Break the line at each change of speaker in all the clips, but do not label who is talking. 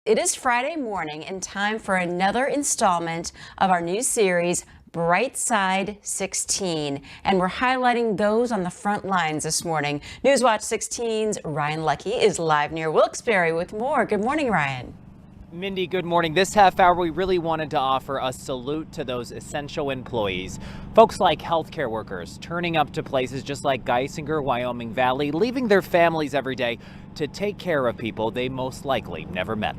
It is Friday morning and time for another installment of our new series, Bright Side 16, and we're highlighting those on the front lines this morning. Newswatch 16's Ryan Leckey is live near Wilkes-Barre with more. Good morning, Ryan.
Mindy, good morning. This half hour, we really wanted to offer a salute to those essential employees. Folks like healthcare workers turning up to places just like Geisinger, Wyoming Valley, leaving their families every day to take care of people they most likely never met.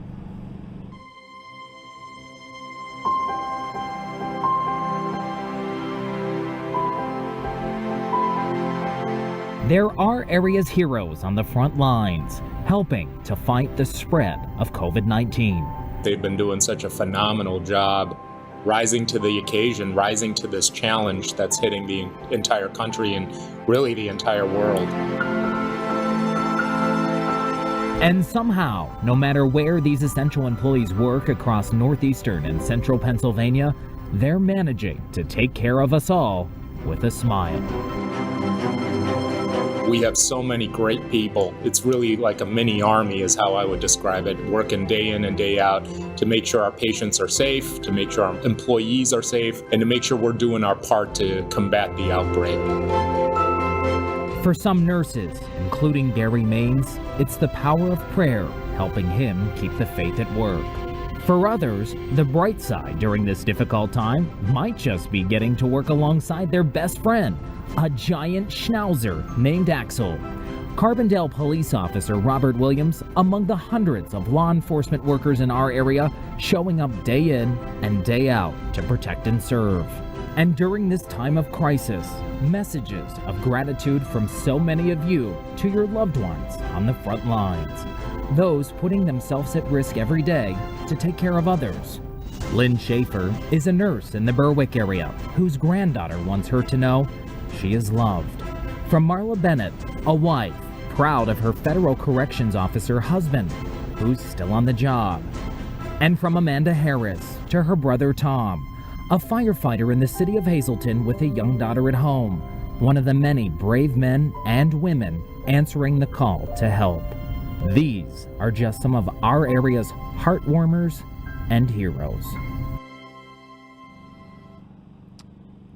There are area's heroes on the front lines, helping to fight the spread of COVID-19.
They've been doing such a phenomenal job, rising to the occasion, rising to this challenge that's hitting the entire country and really the entire world.
And somehow, no matter where these essential employees work across northeastern and central Pennsylvania, they're managing to take care of us all with a smile.
We have so many great people. It's really like a mini army is how I would describe it, working day in and day out to make sure our patients are safe, to make sure our employees are safe, and to make sure we're doing our part to combat the outbreak.
For some nurses, including Gary Maines, it's the power of prayer helping him keep the faith at work. For others, the bright side during this difficult time might just be getting to work alongside their best friend, a giant schnauzer named Axel. Carbondale police officer Robert Williams among the hundreds of law enforcement workers in our area showing up day in and day out to protect and serve. And during this time of crisis, messages of gratitude from so many of you to your loved ones on the front lines. Those putting themselves at risk every day to take care of others. Lynn Schaefer is a nurse in the Berwick area whose granddaughter wants her to know she is loved. From Marla Bennett, a wife proud of her federal corrections officer husband, who's still on the job. And from Amanda Harris to her brother Tom, a firefighter in the city of Hazleton with a young daughter at home, one of the many brave men and women answering the call to help. These are just some of our area's heartwarmers and heroes.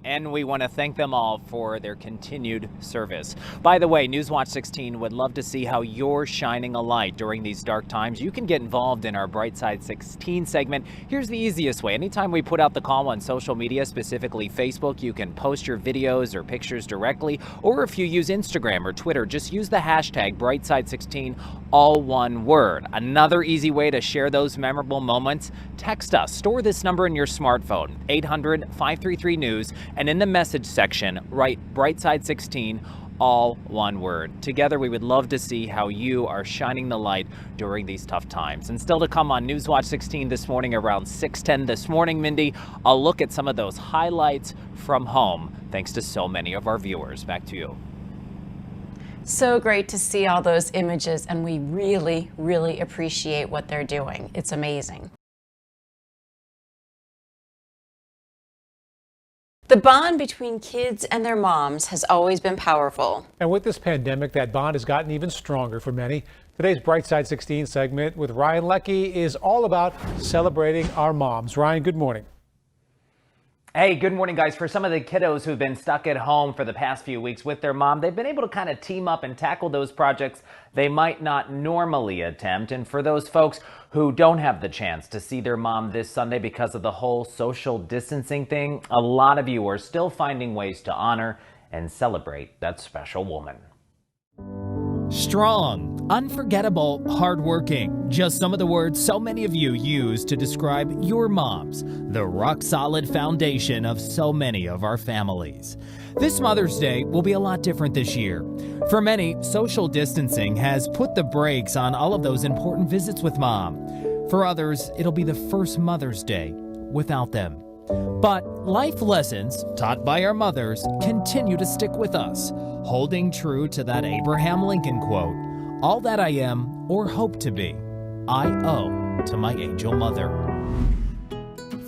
And we want to thank them all for their continued service. By the way, Newswatch 16 would love to see how you're shining a light during these dark times. You can get involved in our Bright Side 16 segment. Here's the easiest way. Anytime we put out the call on social media, specifically Facebook, you can post your videos or pictures directly. Or if you use Instagram or Twitter, just use the hashtag BrightSide16, all one word. Another easy way to share those memorable moments, text us. Store this number in your smartphone, 800-533-NEWS. And in the message section, write Brightside 16, all one word. Together, we would love to see how you are shining the light during these tough times. And still to come on Newswatch 16 this morning around 6:10 this morning, Mindy, I'll look at some of those highlights from home, thanks to so many of our viewers. Back to you.
So great to see all those images, and we really, really appreciate what they're doing. It's amazing. The bond between kids and their moms has always been powerful.
And with this pandemic, that bond has gotten even stronger for many. Today's Bright Side 16 segment with Ryan Leckey is all about celebrating our moms. Ryan, good morning.
Hey, good morning, guys. For some of the kiddos who've been stuck at home for the past few weeks with their mom, they've been able to kind of team up and tackle those projects they might not normally attempt. And for those folks who don't have the chance to see their mom this Sunday because of the whole social distancing thing, a lot of you are still finding ways to honor and celebrate that special woman. Strong, unforgettable, hardworking. Just some of the words so many of you use to describe your moms, the rock-solid foundation of so many of our families. This Mother's Day will be a lot different this year. For many, social distancing has put the brakes on all of those important visits with mom. For others, it'll be the first Mother's Day without them. But life lessons taught by our mothers continue to stick with us, holding true to that Abraham Lincoln quote, "All that I am or hope to be, I owe to my angel mother."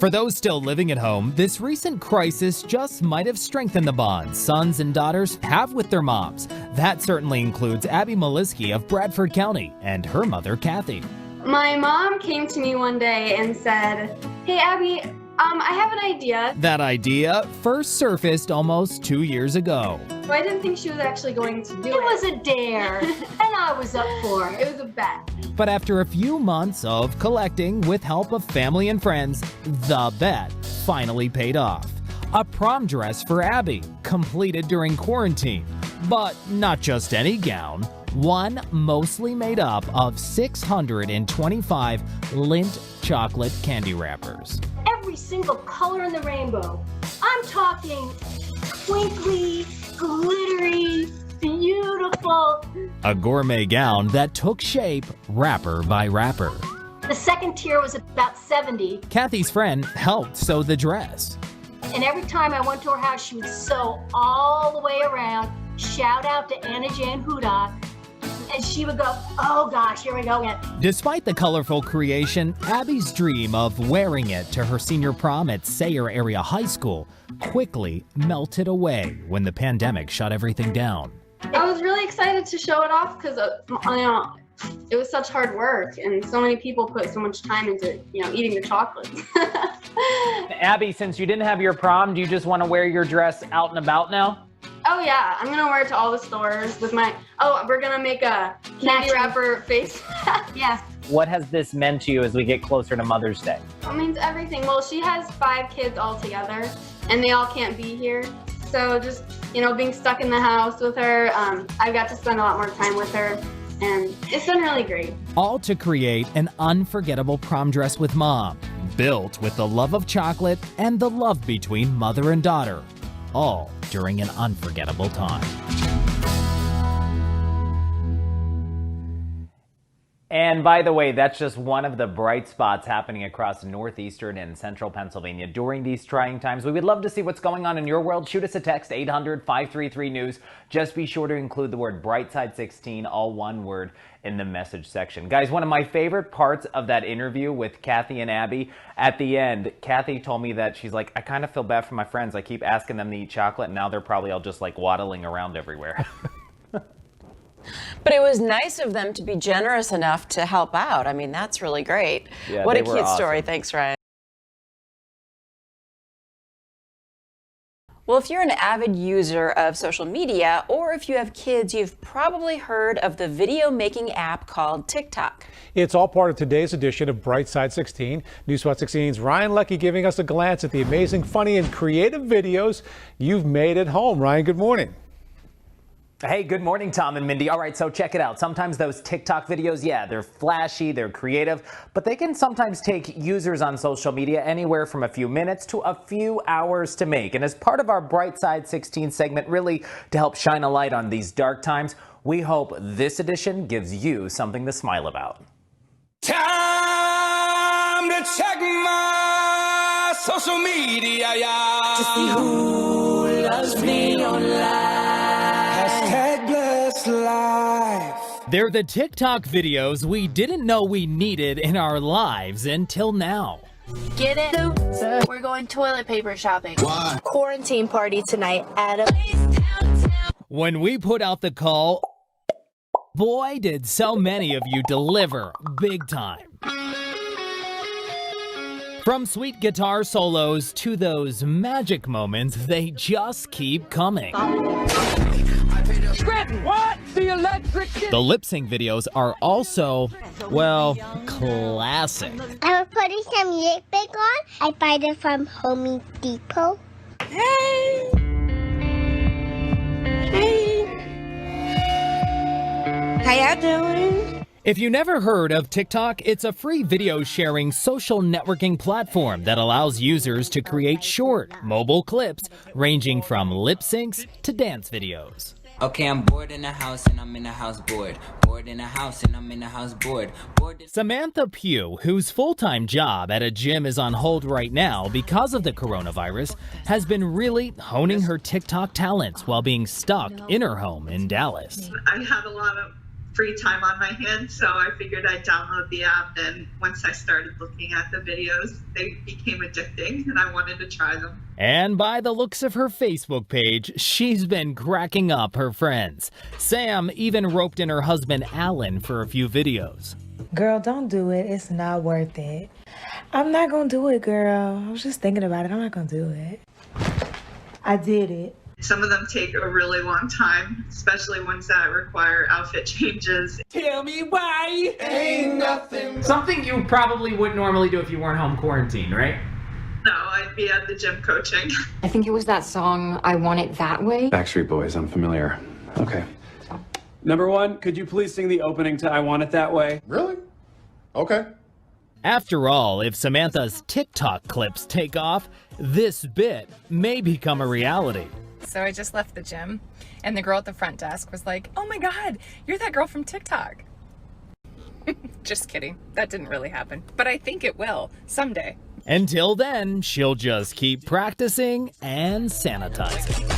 For those still living at home, this recent crisis just might have strengthened the bonds sons and daughters have with their moms. That certainly includes Abby Maliski of Bradford County and her mother, Kathy.
My mom came to me one day and said, "Hey, Abby, I have an idea."
That idea first surfaced almost 2 years ago.
So I didn't think she was actually going to do it.
It was a dare, and I was up for it.
It was a bet.
But after a few months of collecting with help of family and friends, the bet finally paid off. A prom dress for Abby, completed during quarantine. But not just any gown, one mostly made up of 625 Lindt chocolate candy wrappers.
Every single color in the rainbow. I'm talking twinkly, glittery, beautiful.
A gourmet gown that took shape wrapper by wrapper.
The second tier was about 70,
Kathy's friend helped sew the dress.
and every time I went to her house, she would sew all the way around. Shout out to Anna Jan Hudak. And she would go, oh gosh, here we go again.
Despite the colorful creation, Abby's dream of wearing it to her senior prom at Sayre Area High School quickly melted away when the pandemic shut everything down.
I was really excited to show it off because it was such hard work, and so many people put so much time into eating the chocolates.
Abby, since you didn't have your prom, do you just want to wear your dress out and about now?
Oh yeah, I'm gonna wear it to all the stores with my. Oh, we're gonna make a candy wrapper face.
Yeah.
What has this meant to you as we get closer to Mother's Day?
It means everything. Well, she has 5 kids all together, and they all can't be here. So just being stuck in the house with her, I got to spend a lot more time with her, and it's been really great.
All to create an unforgettable prom dress with mom, built with the love of chocolate and the love between mother and daughter, all during an unforgettable time.
And by the way, that's just one of the bright spots happening across northeastern and central Pennsylvania during these trying times. We would love to see what's going on in your world. Shoot us a text, 800-533-NEWS. Just be sure to include the word Brightside16, all one word, in the message section. Guys, one of my favorite parts of that interview with Kathy and Abby, at the end, Kathy told me that she's like, I kind of feel bad for my friends. I keep asking them to eat chocolate, and now they're probably all just like waddling around everywhere.
But it was nice of them to be generous enough to help out. I mean, that's really great.
Yeah,
what a
they were
cute
awesome.
story. Thanks, Ryan. Well, if you're an avid user of social media, or if you have kids, you've probably heard of the video making app called TikTok.
It's all part of today's edition of Brightside 16. Newswatch 16's Ryan Leckey giving us a glance at the amazing, funny, and creative videos you've made at home. Ryan, good morning.
Hey, good morning, Tom and Mindy. All right, so check it out. Sometimes those TikTok videos, yeah, they're flashy, they're creative, but they can sometimes take users on social media anywhere from a few minutes to a few hours to make. And as part of our Brightside 16 segment, really to help shine a light on these dark times, we hope this edition gives you something to smile about.
Time to check my social media, yeah. To see who loves me online. Hashtag blessed life.
They're the TikTok videos we didn't know we needed in our lives until now.
Get it? We're going toilet paper shopping.
Why?
Quarantine party tonight at a...
When we put out the call, boy, did so many of you deliver big time. From sweet guitar solos to those magic moments, they just keep coming.
What? The electric...
The lip sync videos are also, well, classic.
I was putting some lipstick on. I buy it from Home Depot.
Hey! How y'all doing?
If you never heard of TikTok, it's a free video sharing social networking platform that allows users to create short, mobile clips ranging from lip syncs to dance videos.
Okay, I'm bored in the house and I'm in the house bored. Bored in the house and I'm in the house bored.
Samantha Pugh, whose full-time job at a gym is on hold right now because of the coronavirus, has been really honing her TikTok talents while being stuck in her home in Dallas.
I had a lot of free time on my hands, so I figured I'd download the app, and once I started looking at the videos, they became addicting and I wanted to try them.
And by the looks of her Facebook page, she's been cracking up her friends. Sam even roped in her husband Alan for a few videos.
Girl, don't do it. It's not worth it. I'm not gonna do it, girl. I was just thinking about it. I'm not gonna do it. I did it.
Some of them take a really long time, especially ones that require outfit changes.
Tell me why. Ain't nothing.
Something you probably wouldn't normally do if you weren't home quarantined, right?
No, I'd be at the gym coaching.
I think it was that song, I Want It That Way.
Backstreet Boys, I'm familiar. Okay. Number one, could you please sing the opening to I Want It That Way?
Really? Okay.
After all, if Samantha's TikTok clips take off, this bit may become a reality.
So I just left the gym, and the girl at the front desk was like, "Oh my God, you're that girl from TikTok." Just kidding. That didn't really happen, but I think it will someday.
Until then, she'll just keep practicing and sanitizing.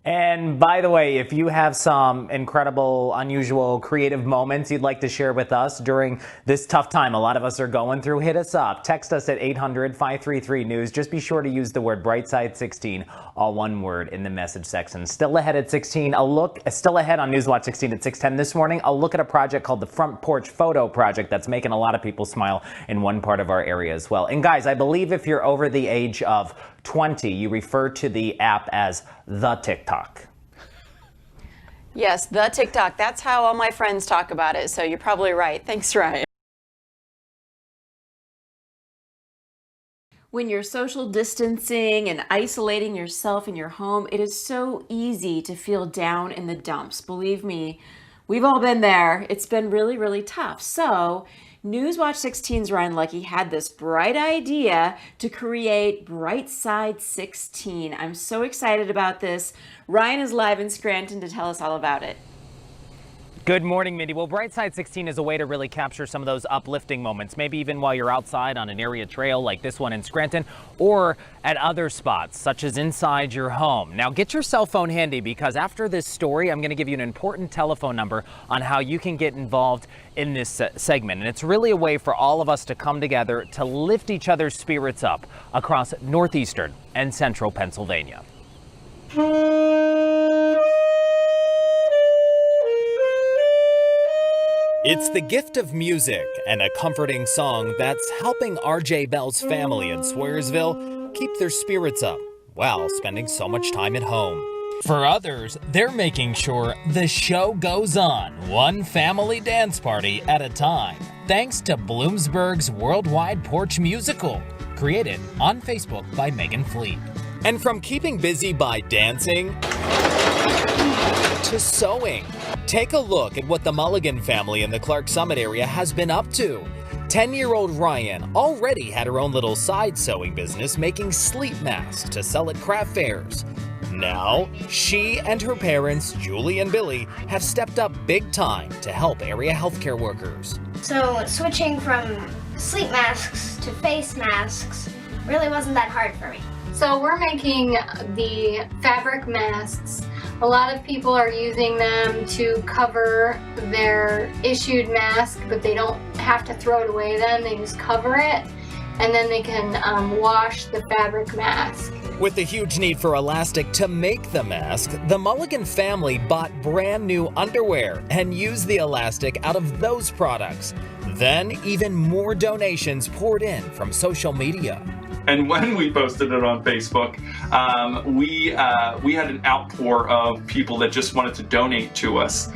And by the way, if you have some incredible, unusual, creative moments you'd like to share with us during this tough time a lot of us are going through, hit us up. Text us at 800-533-NEWS. Just be sure to use the word Brightside16, all one word, in the message section. Still ahead at 16, still ahead on Newswatch 16 at 6:10 this morning, a look at a project called the Front Porch Photo Project that's making a lot of people smile in one part of our area as well. And guys, I believe if you're over the age of 20, you refer to the app as the TikTok.
Yes, the TikTok. That's how all my friends talk about it, so you're probably right. Thanks, Ryan. When you're social distancing and isolating yourself in your home, it is so easy to feel down in the dumps. Believe me, we've all been there. It's been really, really tough. So Newswatch 16's Ryan Leckey had this bright idea to create Brightside 16. I'm so excited about this. Ryan is live in Scranton to tell us all about it.
Good morning, Mindy. Well, Brightside 16 is a way to really capture some of those uplifting moments, maybe even while you're outside on an area trail like this one in Scranton, or at other spots, such as inside your home. Now, get your cell phone handy, because after this story, I'm going to give you an important telephone number on how you can get involved in this segment. And it's really a way for all of us to come together to lift each other's spirits up across northeastern and central Pennsylvania.
It's the gift of music and a comforting song that's helping RJ Bell's family in Swearsville keep their spirits up while spending so much time at home. For others, they're making sure the show goes on, one family dance party at a time, thanks to Bloomsburg's Worldwide Porch Musical, created on Facebook by Megan Fleet. And from keeping busy by dancing to sewing, take a look at what the Mulligan family in the Clark Summit area has been up to. 10-year-old Ryan already had her own little side sewing business making sleep masks to sell at craft fairs. Now, she and her parents, Julie and Billy, have stepped up big time to help area healthcare workers.
So switching from sleep masks to face masks really wasn't that hard for me.
So we're making the fabric masks. A lot of people are using them to cover their issued mask, but they don't have to throw it away then. They just cover it, and then they can wash the fabric mask.
With the huge need for elastic to make the mask, the Mulligan family bought brand new underwear and used the elastic out of those products. Then even more donations poured in from social media.
And when we posted it on Facebook, we had an outpour of people that just wanted to donate to us.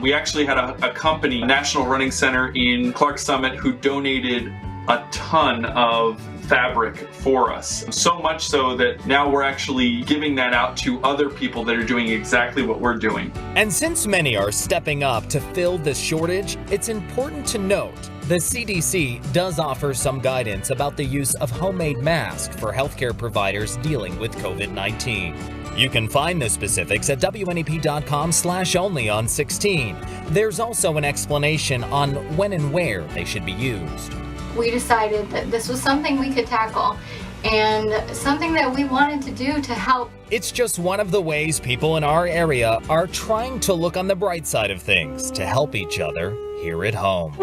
We actually had a company, National Running Center in Clark Summit, who donated a ton of fabric for us. So much so that now we're actually giving that out to other people that are doing exactly what we're doing.
And since many are stepping up to fill this shortage, it's important to note the CDC does offer some guidance about the use of homemade masks for healthcare providers dealing with COVID-19. You can find the specifics at WNEP.com/only on 16. There's also an explanation on when and where they should be used.
We decided that this was something we could tackle and something that we wanted to do to help.
It's just one of the ways people in our area are trying to look on the bright side of things to help each other here at home.